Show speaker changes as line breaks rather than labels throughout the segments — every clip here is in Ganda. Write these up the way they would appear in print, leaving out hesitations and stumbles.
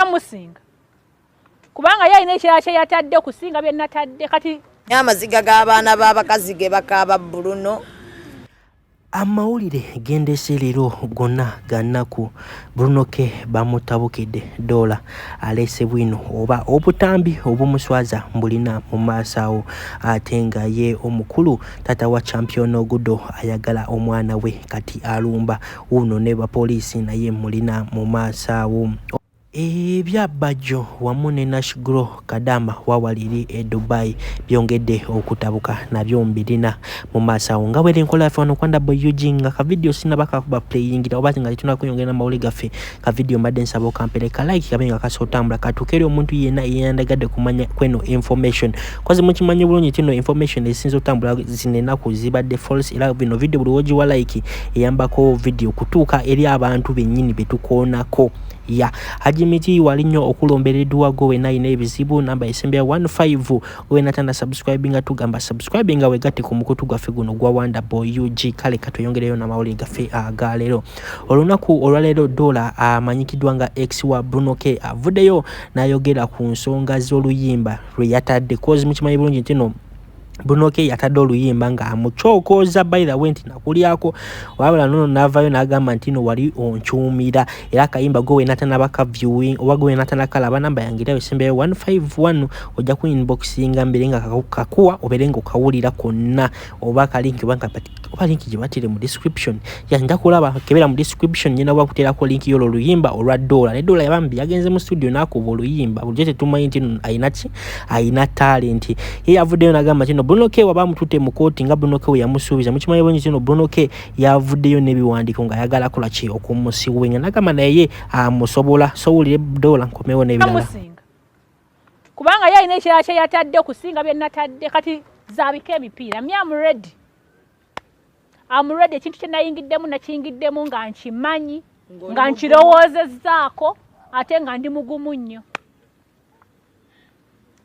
Musinga kubanga yalina ekirala kye yatadde okusinga bye natadde kati
amaziga g'abaana b'abakazi ge bakaaba Bruno.
Amawulire gendese leero gonna gannaku Bruno K bamutabukidde dola alese bwino oba obutambi obumuswaza mbulina mu maaso ate nga ye omukulu taata wa champion Gudo ayagala omwana we kati alumba uno ne bapoliisi naye mulina mu maaso ebya bajjo wamu ne Nashgro kadama wawaliri e Dubai byongedde okutabuka nabyo mbirina mu maaso nga bwe enkola fano kwanda boyujinga ka video sinabaka kuba playing oba nga tunakuyongera mawuli gafe ka video mbadde nsabo kampeleka like kabenga kasotambula katukere omuntu yena yandagadde kumanya kweno information kwazi mukimanye bulungi tino information esinzo tambula zinena kuzibadde false era bino video buloji wa like eyambako video kutuka eri abantu bennyini betukonako ya hajimiti walinyo okulomberedwa gowe na ebizibu namba esembya 15 we natanda subscribing tugamba subscribing we gati kumukutu gwafe guno gwa Wanda Boy UG kale katuyongereyo na mawuli gafe agalero olunaku olwalero dola amanyikidwa nga ex wa Bruno K avudeyo nayogera ku nsonga z'oluyimba lwe yatadde cause mukimanyi bulungi tino Bruno K yatadde oluyimba nga amuchokoza by the way nakulyako wabula nono navayo nagamba ntino wali onchumira era kayimba gowe natana baka viewing oba gowe natana kala banamba yangira esembe 151 ojja ku inboxinga mbirenga kakuwa oberengo kawulira konna oba ka link banka pati oba link jibatire mu description ya ndakulaba kebera mu description nyina oba kutera ko link yolo luyimba olwa dola ne dola yabambi yagenze mu studio nako boluyimba bulje tumanyi ntino ayina talent ye avudeyo nagamba ntino Bruno K wabamutute mu Kkoti nga Bruno K yamusuubiza mukimanyi bonyi kino Bruno K yavuddeyo nebiwandiko nga yagala kola ki okumusiwenga nagamba naye amusobola sowulire dola nkomewo nebirala
kubanga yalina ekirala kye yatadde okusinga bye natadde kati zabika emipiira I'm ready ekintu kye nayingiddemu nakiyingiddemu nga nkimanyi nga nkirowoozezaako ate nga ndi mugumu nnyo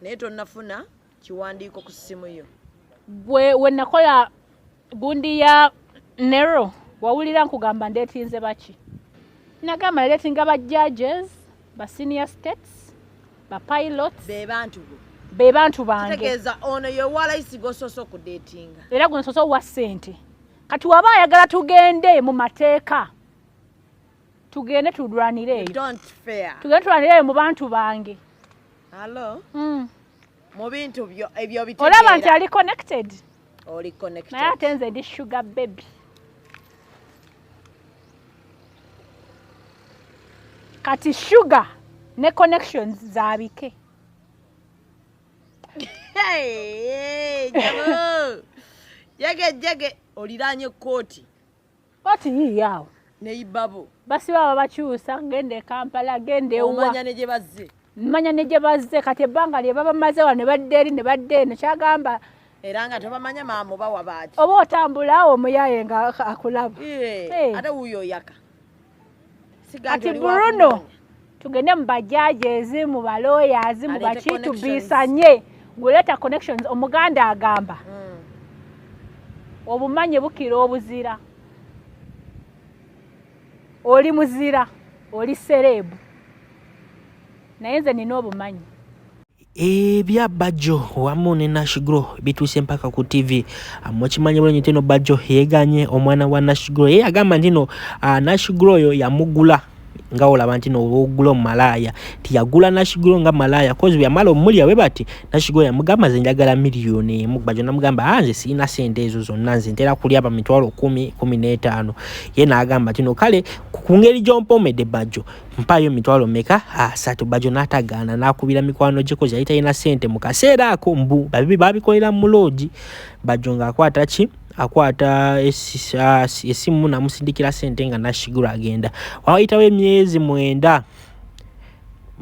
naye tonnafuna kiwandiiko ku ssimu yo
we nakola gundi ya Nero wawulira nkugamba ndeetinze baki nagamba ndeetinga ba judges ba senior states ba pilots be bantu bange
tegeeza ono ye walayisi gososo okudeetinga
era guno soso wa ssente kati waba ayagala tugende mu mateeka tugende tudwanireeyo tugende tudwanireeyo mu bantu bange
hello mu bintu ebyo bitegeera
olaba nti ali connected
oli connected
naye ate nze ndi sugar baby kati sugar ne connections zabike
jege oliranye Kkoti
Kkoti yiyawo
ne ibabo
basi baba bakyusa gende Kampala gende ewa
omanya ne gye bazze
manya ne gye bazze kati ebbanga lye baba maze wa ne badde eri ne badde eno kyagamba
era nga tobamanya maamu bawa baaki
oba otambula awo omuyaye nga akulaba
ate wuyo yaka
kati Bruno tugende mu bajaji mu balawyers mu bakitu bisanye guleeta connections omuganda agamba obumanye bukira obuzira oli muzira oli serebu naye nze nina obumanyi
ebya bajjo wamu ne Nashgro bituse mpaka ku TV mukimanyi bulungi tino bajjo yeganye omwana wa Nashgro ye agamba ntino Nashgro yo yamugula nga olaba ntino ogula malaya tiyagula Nashgro nga malaya kozi yamala omulya we bati Nashgro yamugamba ze njagala miliyoni bajjo namugamba anze sina sente ezo zonna nze ntera kulya ba mitwalo 10-15 ye naagamba tino kale kungeri jompomede bajjo mpayo mitwalo meka asatu bajjo natagana nakubira mikwano gye kozi ayita ina sente mu kaseera ako mbu babibi babikolera mu lodge bajjo nga akwata ki akwata esimu na musindikira sente nga Nashgro agenda wayitawo emyezi 9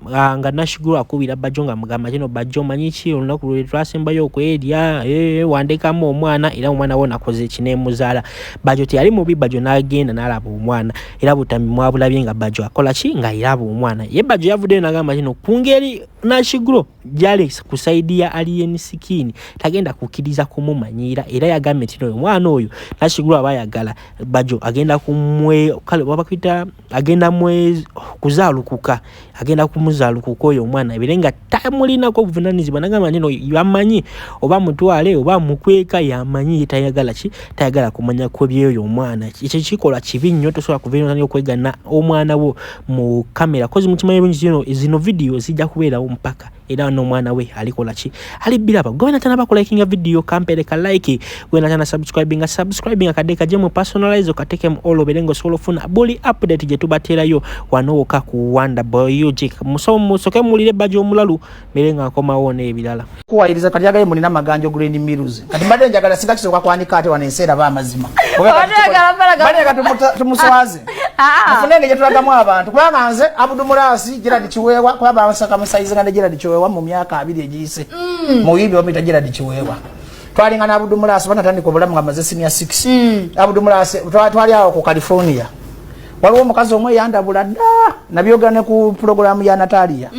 nga Nashgro akubira bajjo nga mugamba kino bajjo manyi ki olunaku lwe twasembayo okwedya wandekamu omwana era omwana wona akoze kinemuzaala bajjo teyali mubi bajjo n'agenda n'alaba omwana era butami mwabulabye nga bajjo akola ki nga iraba omwana ye bajjo yavuddeyo n'agamba kino kungeri Nashgro jale kusaidia alien skin tagenda kukiriza kumumanyira era yagambye nti omwana oyo nashigulwa bayagala bajo agenda kumwe kale babakwita agenda mwe kuzalukuka agenda kumuzalukuka oyo omwana ebirenga tamulina ko buvunanizibwa nagamba nino yamanyi oba mutwale oba mukweka yamanyi tayagala kumanya ko byeyo omwana ekyo kikola kibi nnyo tosobola kuveera okwegana omwana wo mu kamera kozi mutima y'ebintu zino video zijja kubeerawo mpaka era n'omwana we alikola ki alibiraba gwena tana bakola likinga video kampere ka like gwena tana subscribing akade kaje mu personalize okateke mu all oberengo solo funa boli update je tubaterayo wano ka ku Wanda Boy Ujik musoke mulire bajo omulalu merenga akoma wone ebirala
kuwayiriza kati yagaye munina maganjo green miruzi kati mbadde njagala singa kisoka kwanika ate waneseera ba amazima bale tumuswaze afunenge je tulagamu abantu kubanga nze abudu mulasi Gerard Kiwewa kuba abasaka musaize ngande Gerard Kiwewa mu myaka 2 egiyise mu yibi omita Gerard Kiwewa twalinga na abudu mulasi banatandika obulamu ngamaze senior 6 abudu mulasi twali awo ku California waliwo omukazi omwe yandabula dda nabyogane ku program ya Natalia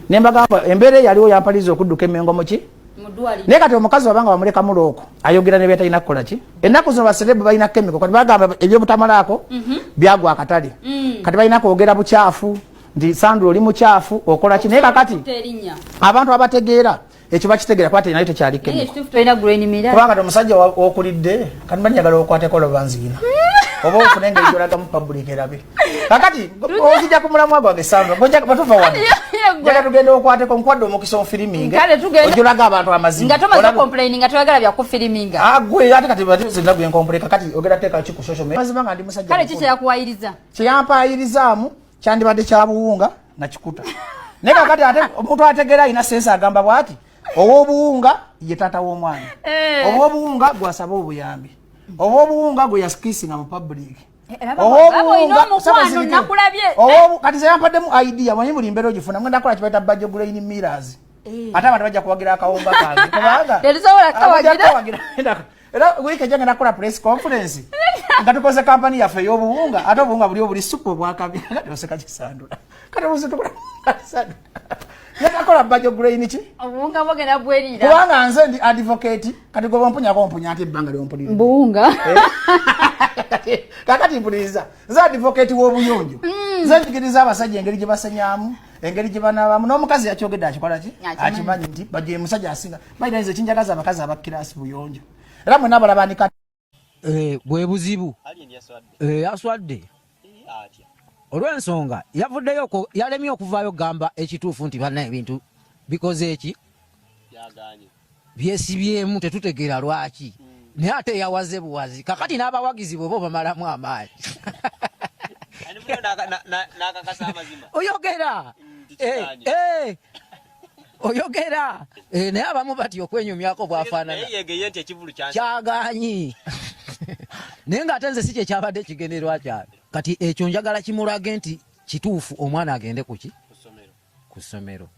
nembagamba embere yaliwo yampaliza okudduka emengo muki mudwali ne kati omukazi wabanga bamuleka muloko ayogera ne beta inakola ki ennaku zino baserebu balina chemical kati bagamba ebyo butamalako byagwa akatali kati balina kwogera buchafu ndi sandro oli muchafu okola ki ne kakati abantu abategeera ekyo bakitegera kwate nayo tekyali chemical kubanga omusajja okulidde kati banyagala okwate kolo banzina obo funenge ijoraga mu public erabe kakati ojja kumulamu agwa sandro bonja batuva wano jaga tugenda okwate ko nkwado omukisa filming ojoraga abantu amazinga
ngatoma complaining ngatwagala bya ku filming
agwe ate kati batize ndabye nkompleka kakati ogera teka ki ku social media mazibanga ndi musajja
kale chicha yakuwayiriza
kiyampa ayirizamu kyandibadde kyabuwunga na kikuta ne kakati ate omuntu ategera ina sense agamba bwati owobuwunga ye tata w'omwana owobuwunga gwasaba obuyambi owobuwunga gwe yaskisinga mu public kati seyampademu idea manyi buli mbeera ogifuna mwenda kola kibaita bajo grain mirrors ate abantu bajja kuwagira akawumba kange kubanga era wiki jange nakola press conference nga tukoze company yaffe y'obuwunga ate obuwunga buli obuli supu obwakabi oseka kisandula kati buzi tukola sandula yatakola bajo grain ki
obuwunga bwogenda bwerira
kubanga nze ndi advocate kati goba mpunya ate ebbanga lyompulira
buwunga
kakati mpuliriza nze advocate w'obuyonjo nze njigiriza abasajja engeri gye basenyamu engeri gye banaabamu n'omukazi yakyogedde akikola ki akimanyi nti baje musajja asinga bayina nze kinjagaza abakazi abakirasi buyonjo era mwe nabalaba anika
bwe buzibu aswadde olw'ensonga yavuddeyo yalemye okuvaayo gamba ekituufu nti banna ebintu bikoze eki byesibyemu tetutegeera lwaki naye ate yawaze buwazi kakati n'abawagizi bwe bo bamalamu amaanyi oyogera oyogera naye abamu bati okwenyumyako bwafaanana kyaganyi naye ng'ate nze si kye kyabadde ekigenderwa kyange kati ekyo njagala kimulage nti kituufu omwana agende kuki ku ssomero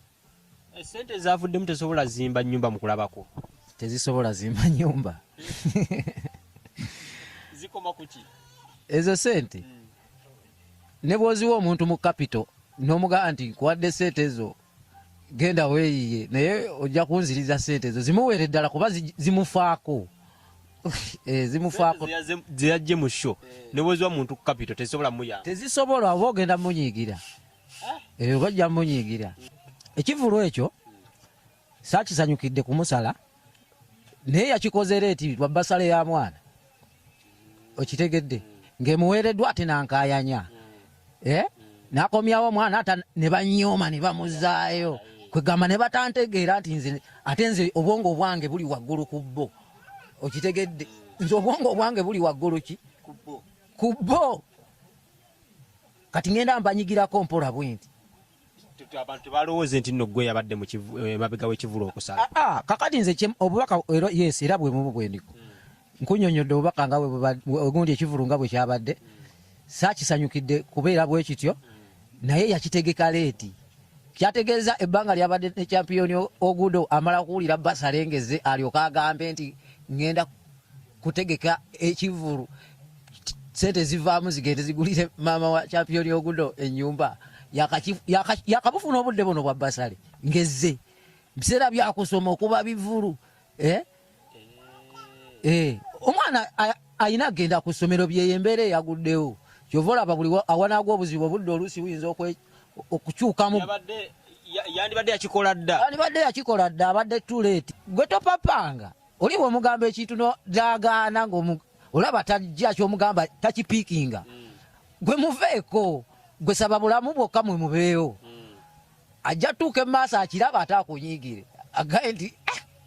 sente ezavuddemu tesobola zimba nnyumba mu kulabako
tezisobola zimba nnyumba
zikoma kuki
ezo sente ne bw'oziwa omuntu mu kapito n'omugamba nti nkuwadde sente ezo genda weeyiye naye ojja kunziriza sente ezo zimuweere ddala kuba zimufaako zimufaako
ziyajje mu sho ne bw'oziwa muntu ku kapito tezisobola muyamba
tezisobola oba ogenda munyiigira oba ojja munyiigira ekivulu ekyo saakisanyukidde kumusala naye yakikoze leeti lwa basale ya mwana okitegedde ng'emuweereddwa ate nankayanya n'akomyawo mwana ate ne banyooma ne bamuzaayo kwegamba ne batantegeera nti nze ate nze obwongo bwange buli waggulu ku bbo okitegedde nze obwongo bwange buli waggulu ki ku bbo kati ngenda mbanyigirako mpola bwenti
abantu tebalowooze nti nno gwe yabadde mu mabega w'ekivulu okusala
kakati nze obubaka yes era bwe mubu bwendiko nkunyonyodde obubaka nga ogundi ekivulu nga bwe kyabadde saakisanyukidde kubeera bwe kityo naye yakitegeka leeti kyategeeza ebbanga lyabadde ne champiyoni Gudo amala kuwulira basalengeze alyoka agambe nti ngenda kutegeka ekivulu sente zivaamu zigende zigulire maama wa champiyoni Gudo ennyumba yakabufuna obudde buno bwa basale ngezze biseera byakusoma okuba bivulu omwana ayina agenda ku ssomero byeyembeera eyaguddewo kyova olaba buli awanagwa obuzibu obudde oluusi buyinza okukyukamu
yandibadde yakikola dda
abadde tuleeti gwe topapanga oli bw'omugamba ekintu dagaana olaba tajja kyomugamba takipiikinga gwe muveeko gwe saba bulamu bwokka mwe mubeewo ajja tuuka emaaso akiraba ate akunyiigire agaye nti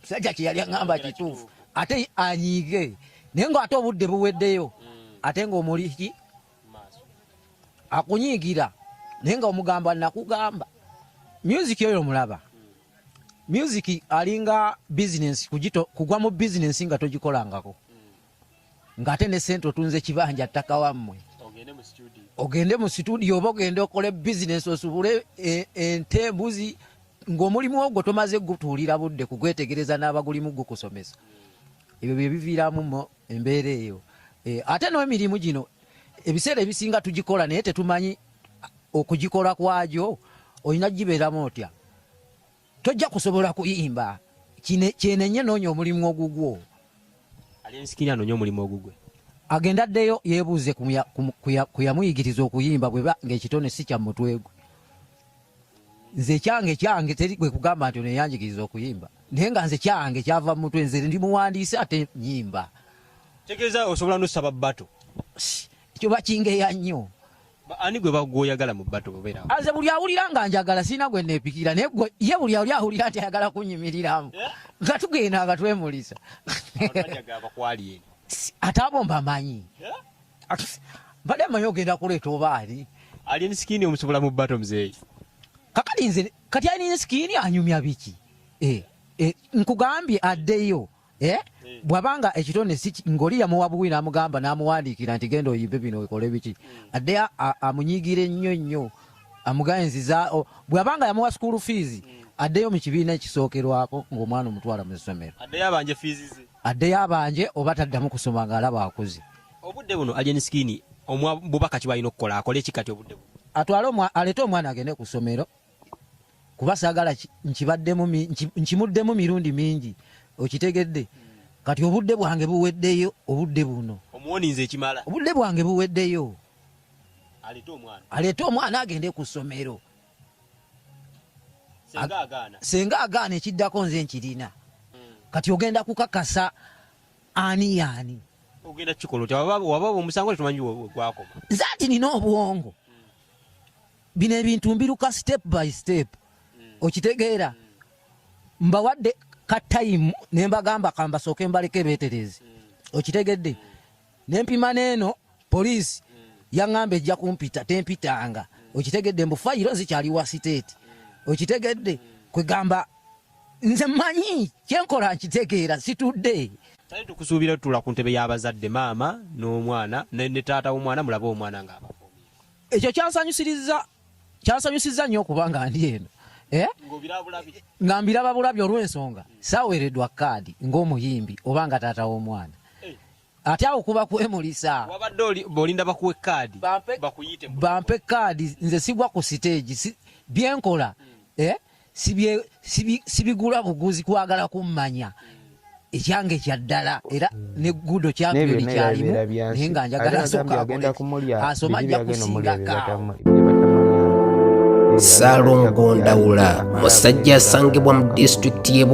sajja kye yali aŋŋamba kituufu ate anyiige naye ng'ate obudde buweddeyo ate ng'omuliki akunyiigira naye nga omugamba nakugamba music oyo mulaba music alinga business kugwa mu business nga togikolangako ng'ate ne sente otunze kibanja ttaka wammwe ogende mu studio oba ogende okole business osubule ente embuzi ng'omulimu ogwo tomaze gutuulira budde kugwetegereza n'abagulimu gukusomesa ebyo bye biviiramu embeera eyo ate n'emirimu gino ebiseera ebisinga tugikola naye tetumanyi okugikola kwagyo olina gibeeramu otya tojja kusobola kuyimba kyenenye noonya omulimu ogugwo
alensikini anoonya omulimu ogugwe
agenda addeyo yeebuuze kuyamuyigiriza okuyimba bweba ng'ekitone si kya mutwe gwe nze kyange teri gwe kugamba nti oneyanjigiriza okuyimba naye nga nze kyange kyava mu mutwe nze ndi muwandiisi ate nyimba
tegeeza osobola n'osaba bbato
ekyo bakingeya nnyo
ani gwe bagwoyagala mu bbato obeera
aze buli awulira nga njagala sina gwe neepikira naye ye buli ali awulira nti ayagala kunyimiriramu nga tugenda nga twemulisa ate abo mbamanyi mbadde mmanyi ogenda kuleeta oba ali
ensikini omusobola mu bbato muzeeyi
kakati nze kati alina ensikini anyumya biki nkugambye addeyo bwabanga ekitone ng'oli yamuwabuwi n'amugamba n'amuwandiikira nti genda oyimbe bino wekole biki addeyo amunyiigire nnyo amuganziza bwabanga yamuwa school fees addeyo mu kibiina ekisookerwako ng'omwana omutwala mu ssomero addeyo abanje oba taddamu kusoma ng'alaba akuze
obudde buno ajensikini omubaka kibalina okukola akole eki kati obudde buno
atwale aleete omwana agende ku ssomero kuba saagala nkimuddemu mirundi mingi okitegedde kati obudde bwange buweddeyo obudde buno
omuwoninze ekimala
obudde bwange buweddeyo aleete omwana agende ku ssomero senga agaana ekiddako nze nkirina kati ogenda kukakasa ani yaani
ogenda kikola waba omusango tetumanyi gwakoma
nze ati nina obwongo bino ebintu mbiruka step by step okitegeera mbawadde katayimu nembagamba kambasooke mbaleke beeterezi okitegedde nempima neeno poliisi yaŋŋamba ejja kumpita tempitanga okitegedde mbu fayiro zikyali wa siteeti okitegedde kwegamba nze mmanyi kyenkola nkitegeera situdde
tali tukusuubira tutula ku ntebe y'abazadde maama n'omwana ne taata w'omwana mulabe omwana
ekyo kyansanyusizza nnyo okuba nga ndi eno nga mbiraba bulabi olw'ensonga saaweereddwa kaadi ng'omuyimbi oba nga taata w'omwana ate awo kuba kwemulisa
wabadde b'olinda bakuwe kaadi
bampe kaadi nze sigwa ku siteegi byenkola sibigula buguzi kwagala kummanya ekyange kya ddala era ne Gudo kyakyo likyalimu naye nga njagala asoma ajja kusingako
Salongo Ndawula musajja asangibwa mu disitulikiti y'e